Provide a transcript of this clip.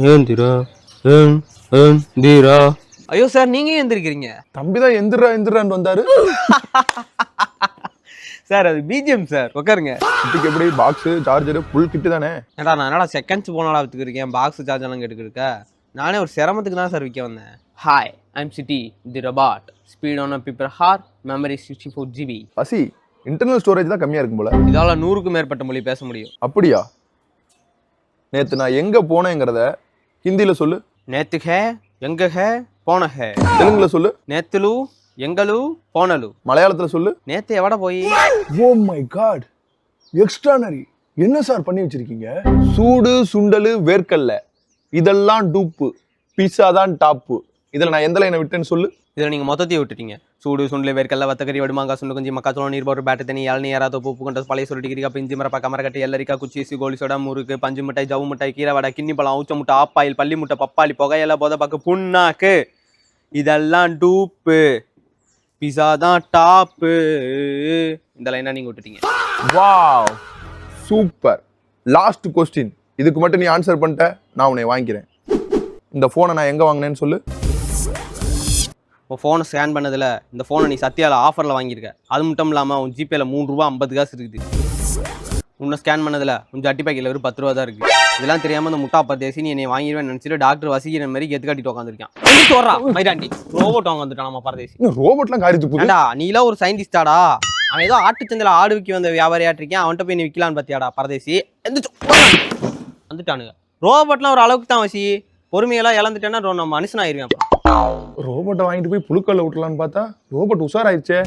ஏந்திரா ஏந்திரா. ஐயோ சார், நீங்க ஏன் எந்திரிக்கிறீங்க? தம்பிதான் எந்திரான்னு வந்தாரு. சார் அது பிஜிஎம் சார், உட்காருங்க. குட்டிக்கு எப்படி பாக்ஸ் சார்ஜர் ஃபுல் கிட்டு தானே? ஏடா நான் என்னடா செகண்ட்ஸ் போனாடா வித்துக்கிருக்கேன், பாக்ஸ் சார்ஜ் எல்லாம் கேட்டுக்கிருக்க. நானே ஒரு சிரமத்துக்கு தான் சார் விற்க வந்தேன். Hi, I'm Chitti the robot. Speed on paper ஹார், மெமரி 64 GB. பசி இன்டர்னல் ஸ்டோரேஜ் தான் கம்மியா இருக்கும் போல. இதால 100க்கும் மேற்பட்ட மொழி பேச முடியும். அப்படியா? நேத்து நான் எங்க போனேங்கிறத ஹிந்தில சொல்லு. நேத்து ஹே, எங்க ஹே, போன ஹே. தெலுங்குல சொல்லு. நேத்துலு எங்களு போனலு. மலையாளத்துல சொல்லு. நேத்து எவட போய். Oh my god, extraordinary. என்ன சார் பண்ணி வச்சிருக்கீங்க? சூடு சுண்டலு வேர்க்கல்ல இதெல்லாம் டூப்பு, பீஸா தான் டாப்பு. இதுல நான் எந்த லைனை விட்டேன்னு சொல்லு. இதில் நீங்கள் மொத்தத்தையும் விட்டுட்டீங்க. சூடு சுண்டல் வேர்க்கல்ல வத்தக்கறி வடுமாங்காய் சுண்டு கொஞ்சம் மக்காச்சோளம் நீர் போட்டு பேட்டு தண்ணி இளநீ யாராவது உப்பு கொண்ட பழைய சொல்லி கிரிக்கா பிஞ்சு மரப்பா கமரக்கட்டு எல்லரிக்கா குச்சி கோலி சோடா முறுக்கு பஞ்சு மிட்டாய் ஜவு மிட்டாய் கீரை வடை கிண்ணி பழம் ஊச்ச முட்டை ஆப்பாயில் பள்ளி முட்டை பப்பாளி புகையில போதப்பாக்கு புண்ணாக்கு இதெல்லாம் டூப்பு, பிஸா தான் டாப்பு. இந்த லைனா நீங்கள் விட்டுட்டீங்க. Wow super. லாஸ்ட் கொஸ்டின், இதுக்கு மட்டும் நீ ஆன்சர் பண்ணிட்ட, நான் உன்னை வாங்கிக்கிறேன். இந்த ஃபோனை நான் எங்கே வாங்கினேன்னு சொல்லு. உன் ஃபோனை ஸ்கேன் பண்ணதில் இந்த ஃபோனை நீ சத்யாவில் ஆஃபரில் வாங்கியிருக்க. அது மட்டும் இல்லாமல் உன் ஜிபேயில் 3 ரூபா 50 காசு இருக்குது. உன்னை ஸ்கேன் பண்ணதில் உன் அட்டி பேக்கில் வெறும் 10 ரூபா தான் இருக்குது. இதெல்லாம் தெரியாமல் இந்த முட்டா பத்தேசி நீ என்னை வாங்கிடுவேன்னு நினச்சிட்டு டாக்டர் வசிக்கிற மாதிரி கெத்து காட்டிட்டு உட்காந்துருக்கான். ரோபோட் வாங்க வந்துட்டான் நம்ம பரதேசி. ரோபோட்லாம் காரித்து போகுது. நீலாம் ஒரு சயின்டிஸ்டாடா? அவன் ஏதோ ஆட்டுச்சந்தையில் ஆடு விற்க வந்த வியாபாரியாட்டிருக்கேன், அவன்கிட்ட போய் நீ விற்கலான்னு பார்த்தியாடா பரதேசி. வந்துட்டானுங்க. ரோபோட்லாம் ஒரு அளவுக்கு தான் வசி, பொறுமையெல்லாம் இழந்துட்டேன்னா நம்ம மனுஷனாயிருவேன். ரோபோட்டை வாங்கிட்டு போய் புழுக்கல்ல விட்டலான்னு பார்த்தா ரோபோட் உஷாராயிடுச்சே.